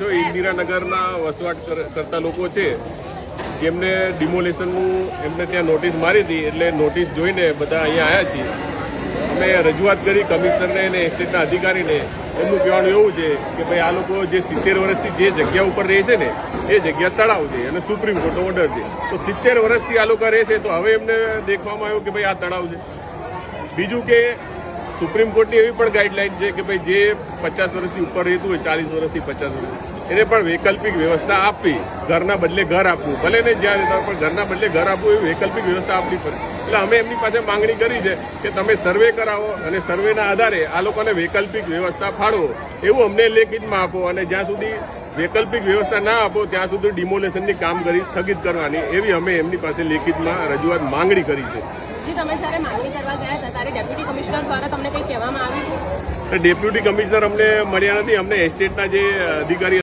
જો ઇન્દિરાનગરના વસવાટ કરતા લોકો છે જેમને ડિમોલેશનનું એમને ત્યાં નોટિસ મારી હતી, એટલે નોટિસ જોઈને બધા અહીંયા આવ્યા છીએ. અમે રજૂઆત કરી કમિશનરને અને એસ્ટેટના અધિકારીને. એમનું કહેવાનું એવું છે કે ભાઈ આ લોકો જે 70 વર્ષથી જે જગ્યા ઉપર રહે છે ને એ જગ્યા તળાવ છે અને સુપ્રીમ કોર્ટનો ઓર્ડર છે. તો 70 વર્ષથી આ લોકો રહે છે, તો હવે એમને દેખવામાં આવ્યું કે ભાઈ આ તળાવ છે. બીજું કે સુપ્રીમ કોર્ટની એવી પણ ગાઈડલાઈન છે કે ભાઈ જે 50 વર્ષથી ઉપર રહેતું હોય, 40 વર્ષથી 50 વર્ષ, એને પણ વૈકલ્પિક વ્યવસ્થા આપવી. ઘરના બદલે ઘર આપવું, ભલે ને જ્યાં રહેતા પણ ઘરના બદલે ઘર આપવું એવી વૈકલ્પિક વ્યવસ્થા આપવી પડે. એટલે અમે એમની પાસે માંગણી કરી છે કે તમે સર્વે કરાવો અને સર્વેના આધારે આ લોકોને વૈકલ્પિક વ્યવસ્થા ફાળવો એવું અમને લેખિતમાં આપો. અને જ્યાં સુધી વૈકલ્પિક વ્યવસ્થા ના આપો ત્યાં સુધી ડિમોલેશનની કામગીરી સ્થગિત કરવાની એવી અમે એમની પાસે લેખિતમાં રજૂઆત માંગણી કરી છે. તમે જ્યારે માંગણી કરવા ગયા હતા ત્યારે ડેપ્યુટી કમિશનર દ્વારા તમને કંઈ કહેવામાં આવ્યું? ડેપ્યુટી કમિશનર અમને મળ્યા નથી. અમને એસ્ટેટના જે અધિકારી